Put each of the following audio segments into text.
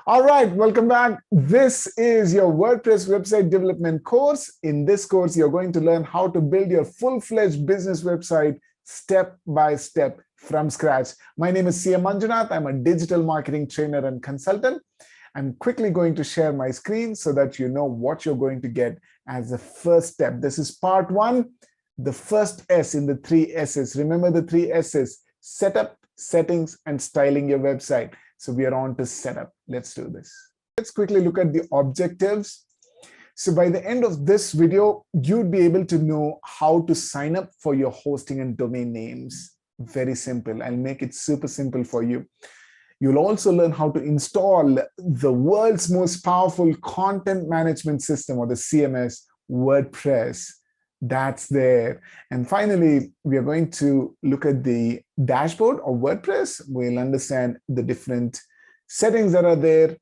All right, welcome back. This is your WordPress website development course. In this course, you're going to learn how to build your full-fledged business website step by step from scratch. My name is Manjunath. I'm a digital marketing trainer and consultant. I'm quickly going to share my screen so that you know what you're going to get as the first step. This is part one, the first S in the three S's. Remember the three S's: setup, settings, and styling your website. So we are on to setup. Let's do this. Let's quickly look at the objectives. So by the end of this video, you'd be able to know how to sign up for your hosting and domain names. Very simple. I'll make it super simple for you. You'll also learn how to install the world's most powerful content management system, or the CMS, WordPress. That's there. And finally, we are going to look at the dashboard of WordPress. We'll understand the different settings that are there,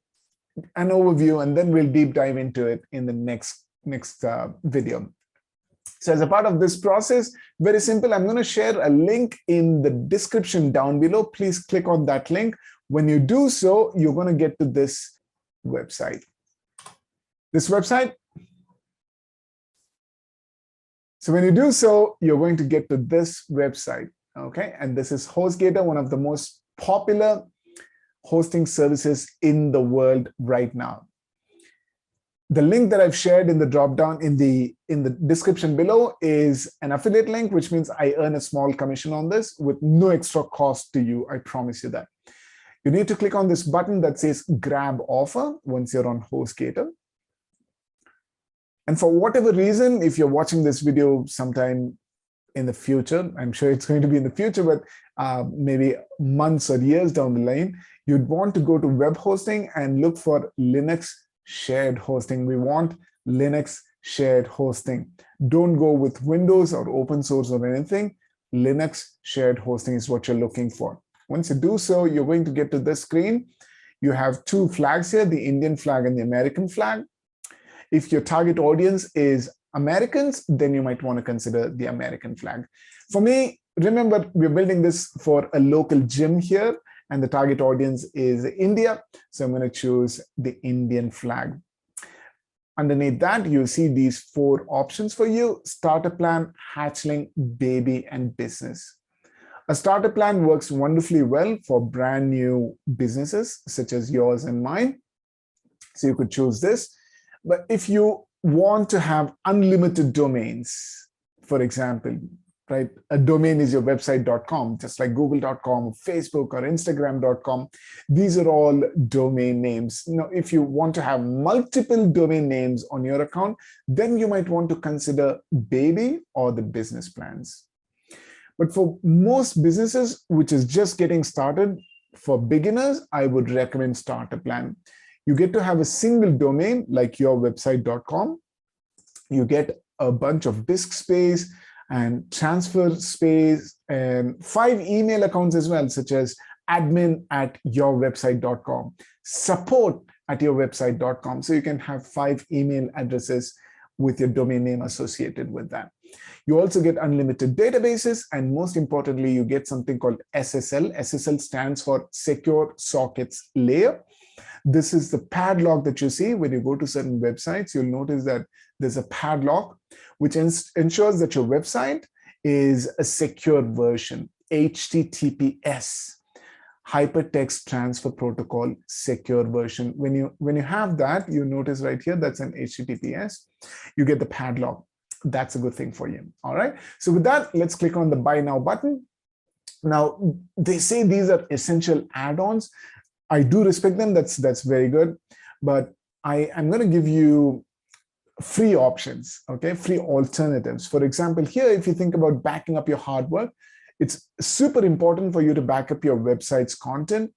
an overview, and then we'll deep dive into it in the next video. So as a part of this process, very simple, I'm going to share a link in the description down below. Please click on that link. When you do so, you're going to get to this website. So when you do so, you're going to get to this website, okay? And this is HostGator, one of the most popular hosting services in the world right now. The link that I've shared in the dropdown in the description below is an affiliate link, which means I earn a small commission on this with no extra cost to you. I promise you that. You need to click on this button that says Grab Offer once you're on HostGator. And for whatever reason, if you're watching this video sometime in the future, I'm sure it's going to be in the future, but maybe months or years down the line, you'd want to go to web hosting and look for Linux shared hosting. We want Linux shared hosting. Don't go with Windows or open source or anything. Linux shared hosting is what you're looking for. Once you do so, you're going to get to this screen. You have two flags here, the Indian flag and the American flag. If your target audience is Americans, then you might want to consider the American flag. For me, remember, we're building this for a local gym here, and the target audience is India. So I'm going to choose the Indian flag. Underneath that, you'll see these four options for you: starter plan, hatchling, baby, and business. A starter plan works wonderfully well for brand new businesses, such as yours and mine. So you could choose this. But if you want to have unlimited domains, for example, right? A domain is your website.com, just like google.com, Facebook, or instagram.com. These are all domain names. Now, if you want to have multiple domain names on your account, then you might want to consider baby or the business plans. But for most businesses, which is just getting started, for beginners, I would recommend starter plan. You get to have a single domain like yourwebsite.com. You get a bunch of disk space and transfer space and 5 email accounts as well, such as admin@yourwebsite.com, support@yourwebsite.com. So you can have 5 email addresses with your domain name associated with that. You also get unlimited databases, and most importantly, you get something called SSL. SSL stands for Secure Sockets Layer. This is the padlock that you see when you go to certain websites. You'll notice that there's a padlock, which ensures that your website is a secure version, HTTPS, Hypertext Transfer Protocol secure version. When you have that, you notice right here, that's an HTTPS. You get the padlock. That's a good thing for you. All right. So with that, let's click on the Buy Now button. Now, they say these are essential add-ons. I do respect them. That's very good. But I'm going to give you free options, okay? Free alternatives. For example, here, if you think about backing up your hard work, it's super important for you to back up your website's content.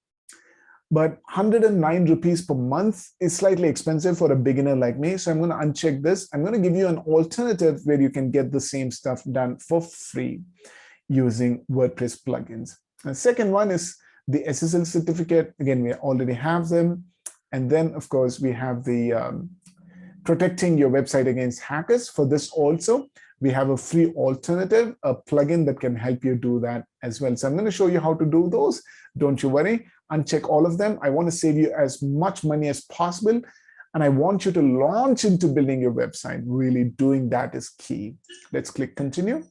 But 109 rupees per month is slightly expensive for a beginner like me. So I'm going to uncheck this. I'm going to give you an alternative where you can get the same stuff done for free using WordPress plugins. The second one is the SSL certificate. Again, we already have them. And then, of course, we have the protecting your website against hackers. For this also, we have a free alternative, a plugin that can help you do that as well. So I'm going to show you how to do those. Don't you worry. uncheck all of them. I want to save you as much money as possible. And I want you to launch into building your website. Really doing that is key. Let's click continue.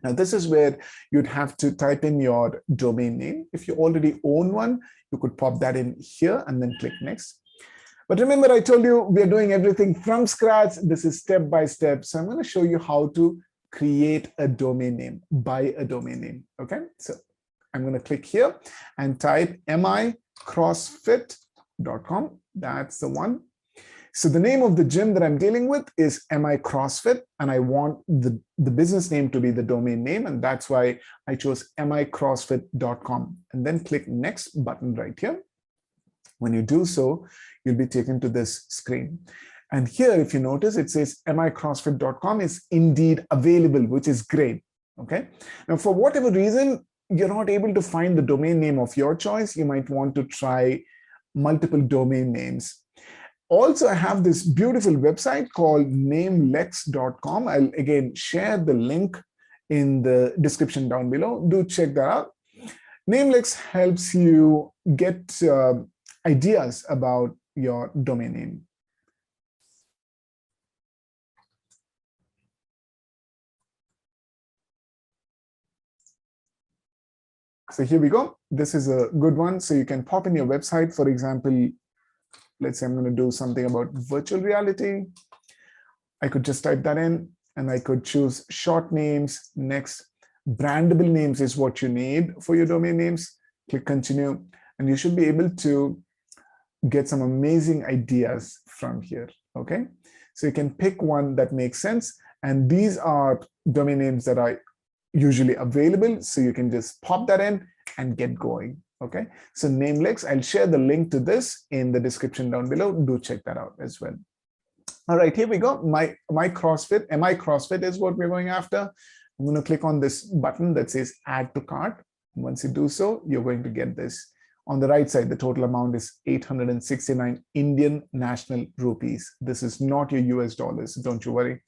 Now, this is where you'd have to type in your domain name. If you already own one, you could pop that in here and then click next. But remember, I told you we're doing everything from scratch. This is step by step. So I'm going to show you how to create a domain name, buy a domain name. Okay, so I'm going to click here and type microssfit.com. That's the one. So the name of the gym that I'm dealing with is MI CrossFit, and I want the business name to be the domain name, and that's why I chose microssfit.com. And then click next button right here. When you do so, you'll be taken to this screen. And here, if you notice, it says microssfit.com is indeed available, which is great. Okay. Now, for whatever reason, you're not able to find the domain name of your choice, you might want to try multiple domain names. Also, I have this beautiful website called namelex.com. I'll again share the link in the description down below. Do check that out. Namelex helps you get ideas about your domain name. So here we go. This is a good one. So you can pop in your website. For example, let's say I'm going to do something about virtual reality. I could just type that in and I could choose short names. Next, brandable names is what you need for your domain names. Click continue, and you should be able to get some amazing ideas from here. Okay, so you can pick one that makes sense. And these are domain names that are usually available. So you can just pop that in and get going. Okay, so Namelex, I'll share the link to this in the description down below. Do check that out as well. All right, here we go. My CrossFit, MI CrossFit is what we're going after. I'm going to click on this button that says add to cart. Once you do so, you're going to get this. On the right side, the total amount is 869 Indian national rupees. This is not your US dollars, don't you worry.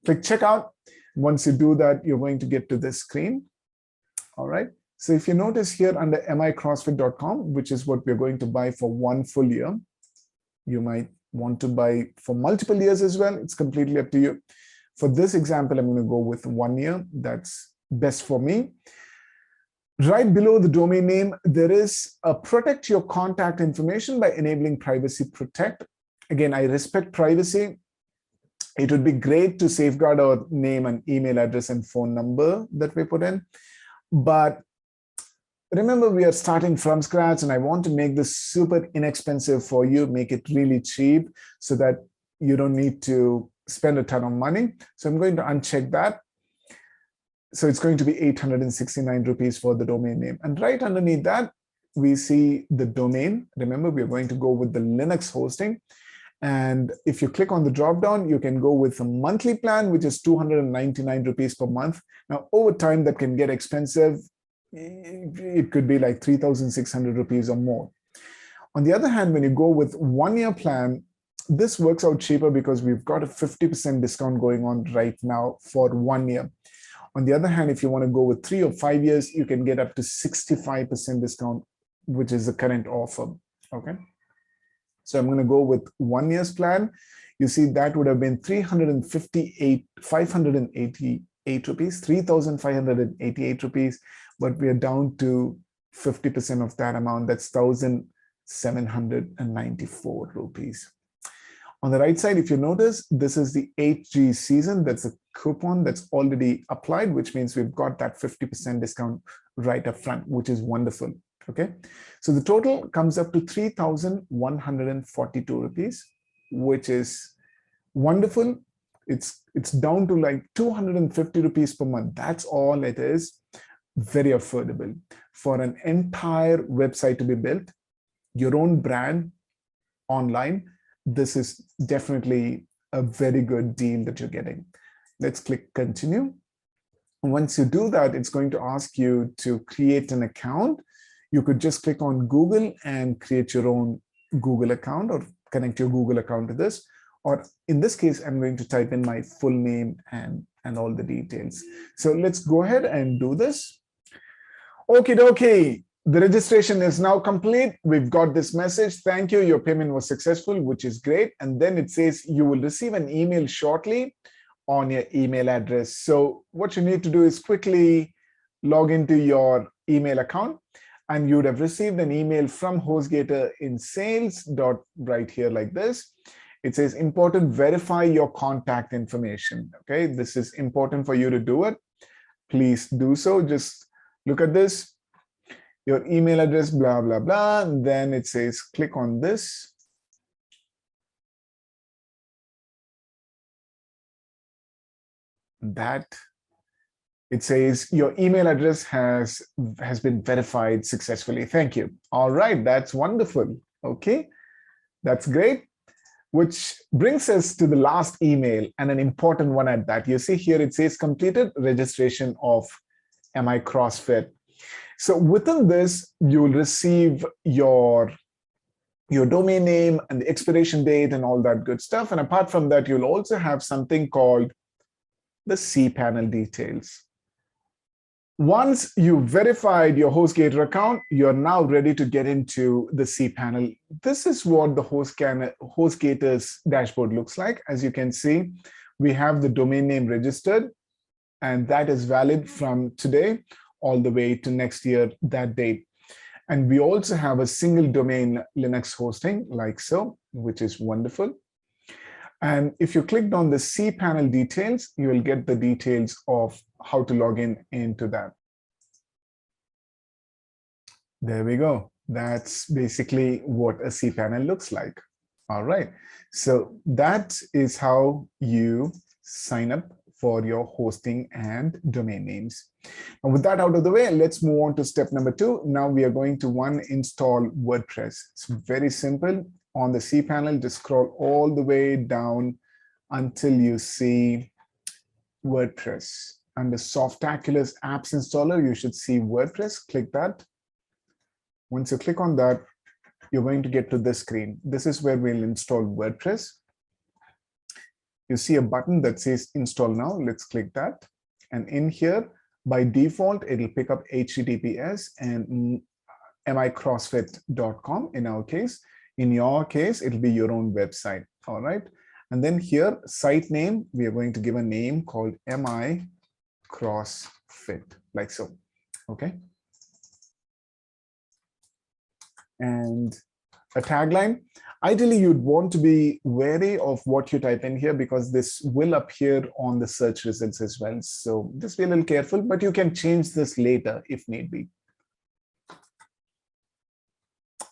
Click checkout. Once you do that, you're going to get to this screen. All right. So if you notice here under microssfit.com, which is what we're going to buy for 1 full year, you might want to buy for multiple years as well. It's completely up to you. For this example, I'm going to go with 1 year. That's best for me. Right below the domain name, there is a protect your contact information by enabling privacy protect. Again, I respect privacy. It would be great to safeguard our name and email address and phone number that we put in. But remember, we are starting from scratch, and I want to make this super inexpensive for you, make it really cheap so that you don't need to spend a ton of money. So I'm going to uncheck that. So it's going to be 869 rupees for the domain name. And right underneath that, we see the domain. Remember, we're going to go with the Linux hosting. And if you click on the drop down, you can go with a monthly plan, which is 299 rupees per month. Now, over time, that can get expensive. It could be like 3,600 rupees or more. On the other hand, when you go with 1 year plan, this works out cheaper because we've got a 50% discount going on right now for 1 year. On the other hand, if you want to go with 3 or 5 years, you can get up to 65% discount, which is the current offer. Okay. So I'm going to go with 1 year's plan. You see, that would have been 588 rupees, 3,588 rupees, but we are down to 50% of that amount. That's 1,794 rupees. On the right side, if you notice, this is the 8G season. That's a coupon that's already applied, which means we've got that 50% discount right up front, which is wonderful. Okay, so the total comes up to 3,142 rupees, which is wonderful. It's down to like 250 rupees per month. That's all it is. Very affordable for an entire website to be built, your own brand online. This is definitely a very good deal that you're getting. Let's click continue. Once you do that, it's going to ask you to create an account. You could just click on Google and create your own Google account or connect your Google account to this. Or in this case, I'm going to type in my full name and all the details. So let's go ahead and do this. Okay. The registration is now complete. We've got this message. Thank you. Your payment was successful, which is great. And then it says you will receive an email shortly on your email address. So what you need to do is quickly log into your email account, and you would have received an email from HostGator in sales dot right here like this. It says important, verify your contact information. Okay, this is important for you to do it. Please do so. Just look at this. Your email address, blah, blah, blah. And then it says click on this. That it says your email address has been verified successfully. Thank you. All right, that's wonderful. Okay, that's great. Which brings us to the last email, and an important one at that. You see here it says completed registration of MI CrossFit. So within this, you will receive your domain name and the expiration date and all that good stuff. And apart from that, you'll also have something called the cPanel details. Once you've verified your HostGator account, you're now ready to get into the cPanel. This is what the HostGator's dashboard looks like. As you can see, we have the domain name registered, and that is valid from today all the way to next year, that date. And we also have a single domain Linux hosting like so, which is wonderful. And if you clicked on the cPanel details, you will get the details of how to log in into that. There we go. That's basically what a cPanel looks like. All right. So that is how you sign up for your hosting and domain names. And with that out of the way, let's move on to step number 2. Now we are going to install WordPress. It's very simple. On the cPanel, just scroll all the way down until you see WordPress. Under Softacular's apps installer, you should see WordPress. Click that. Once you click on that, you're going to get to this screen. This is where we'll install WordPress. You see a button that says install now. Let's click that. And in here, by default, it'll pick up HTTPS and microssfit.com in our case. In your case, it'll be your own website. All right. And then here, site name, we are going to give a name called MI CrossFit, like so. Okay. And a tagline. Ideally, you'd want to be wary of what you type in here because this will appear on the search results as well. So just be a little careful, but you can change this later if need be.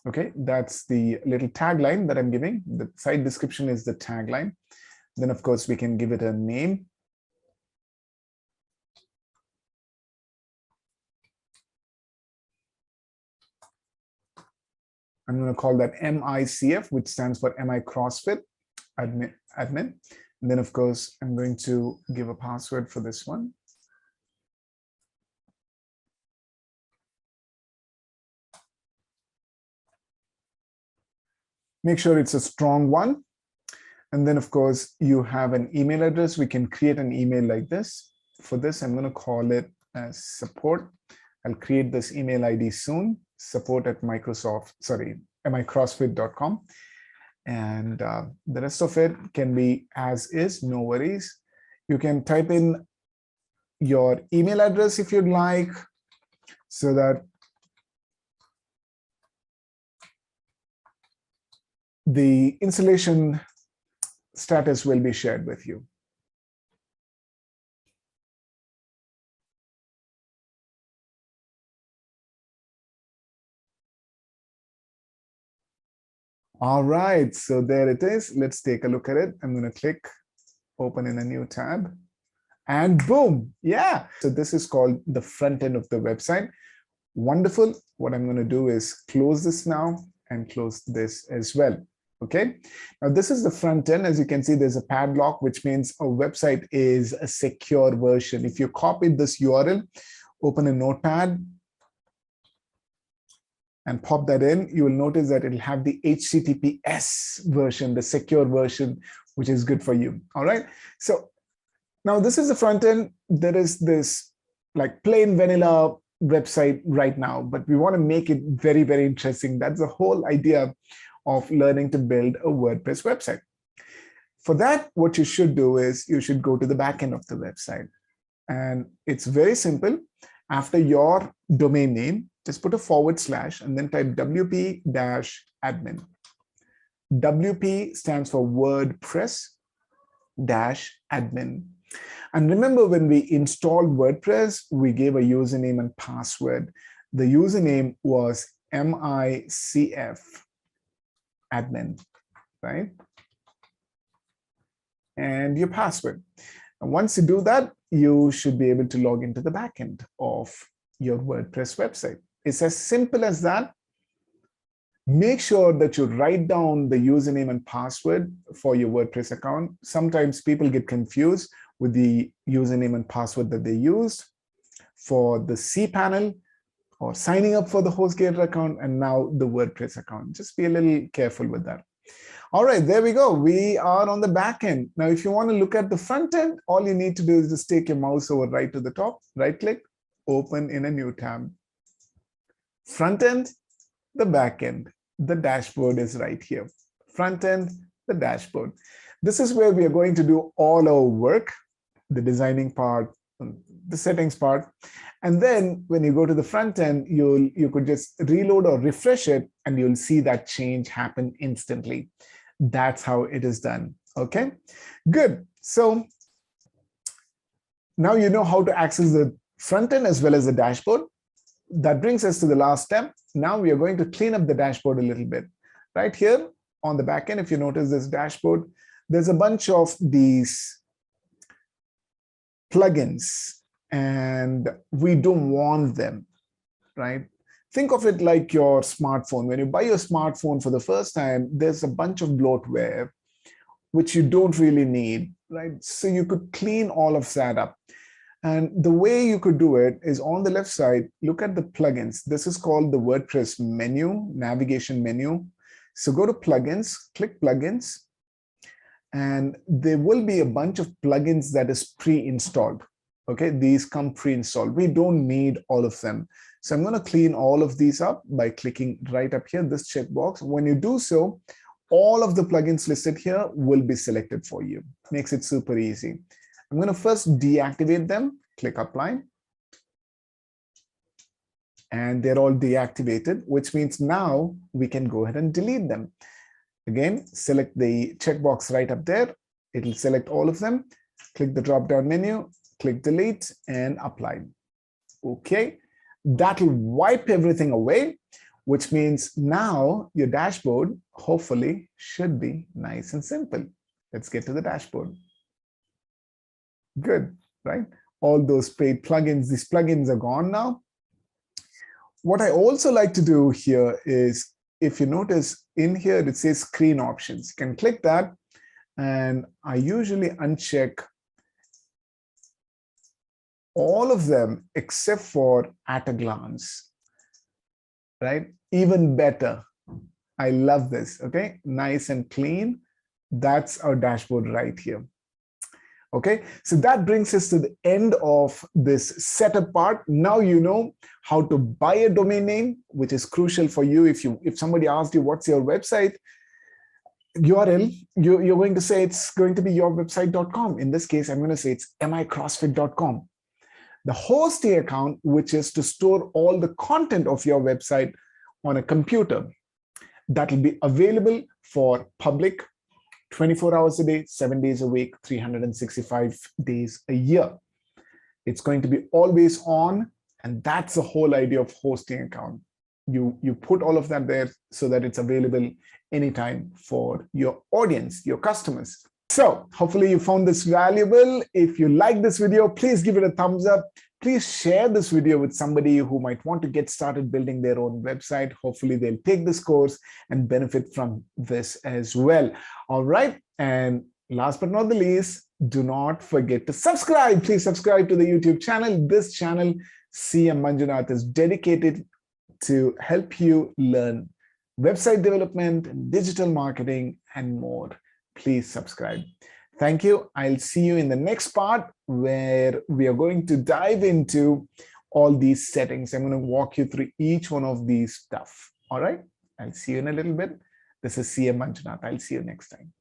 Okay, that's the little tagline that I'm giving. The site description is the tagline. Then, of course, we can give it a name. I'm going to call that MICF, which stands for MI CrossFit admin. And then, of course, I'm going to give a password for this one. Make sure it's a strong one. And then, of course, you have an email address. We can create an email like this. For this, I'm going to call it support. I'll create this email ID soon, support@microssfit.com. And the rest of it can be as is, no worries. You can type in your email address if you'd like, so that the installation status will be shared with you. All right, so there it is. Let's take a look at it. I'm going to click open in a new tab, and boom, yeah. So this is called the front end of the website. Wonderful. What I'm going to do is close this now and close this as well. Okay, now this is the front end. As you can see, there's a padlock, which means a website is a secure version. If you copied this URL, open a notepad and pop that in, you will notice that it'll have the HTTPS version, the secure version, which is good for you. All right. So now this is the front end. There is this like plain vanilla website right now, but we want to make it very, very interesting. That's the whole idea of learning to build a WordPress website. For that, what you should do is you should go to the back end of the website. And it's very simple. After your domain name, just put a / and then type WP-admin. WP stands for WordPress-admin. And remember, when we installed WordPress, we gave a username and password. The username was MICF admin, right? And your password. And once you do that, you should be able to log into the backend of your WordPress website. It's as simple as that. Make sure that you write down the username and password for your WordPress account. Sometimes people get confused with the username and password that they used for the cPanel or signing up for the HostGator account and now the WordPress account. Just be a little careful with that. All right, there we go. We are on the back end. Now, if you want to look at the front end, all you need to do is just take your mouse over right to the top, right click, open in a new tab. Front end, the back end. The dashboard is right here. Front end, the dashboard. This is where we are going to do all our work, the designing part, the settings part. And then when you go to the front end, you could just reload or refresh it and you'll see that change happen instantly. That's how it is done. Okay, good. So now you know how to access the front end as well as the dashboard. That brings us to the last step. Now we are going to clean up the dashboard a little bit. Right here on the back end, if you notice this dashboard, there's a bunch of these plugins and we don't want them, right? Think of it like your smartphone. When you buy your smartphone for the first time, there's a bunch of bloatware which you don't really need, right? So you could clean all of that up. And the way you could do it is on the left side, look at the plugins. This is called the WordPress menu, navigation menu. So go to plugins, click plugins, and there will be a bunch of plugins that is pre-installed. Okay, these come pre-installed. We don't need all of them. So I'm going to clean all of these up by clicking right up here, this checkbox. When you do so, all of the plugins listed here will be selected for you. Makes it super easy. I'm going to first deactivate them, click apply. And they're all deactivated, which means now we can go ahead and delete them. Again, select the checkbox right up there. It'll select all of them. Click the drop-down menu, click delete and apply. Okay, that'll wipe everything away, which means now your dashboard hopefully should be nice and simple. Let's get to the dashboard. Good, right? All those paid plugins, these plugins are gone now. What I also like to do here is, if you notice in here, it says screen options. You can click that, and I usually uncheck all of them except for at a glance, right? Even better. I love this, okay? Nice and clean. That's our dashboard right here. Okay, so that brings us to the end of this setup part. Now you know how to buy a domain name, which is crucial for you. If somebody asked you what's your website URL, you're going to say it's going to be yourwebsite.com. In this case, I'm going to say it's microssfit.com. The hosting account, which is to store all the content of your website on a computer, that will be available for public 24 hours a day, 7 days a week, 365 days a year. It's going to be always on, and that's the whole idea of hosting account. You put all of that there so that it's available anytime for your audience, your customers. So hopefully you found this valuable. If you like this video, please give it a thumbs up. Please share this video with somebody who might want to get started building their own website. Hopefully they'll take this course and benefit from this as well. All right. And last but not the least, do not forget to subscribe. Please subscribe to the YouTube channel. This channel, CM Manjunath, is dedicated to help you learn website development, digital marketing, and more. Please subscribe. Thank you. I'll see you in the next part where we are going to dive into all these settings. I'm going to walk you through each one of these stuff. All right. I'll see you in a little bit. This is CM Manjunath. I'll see you next time.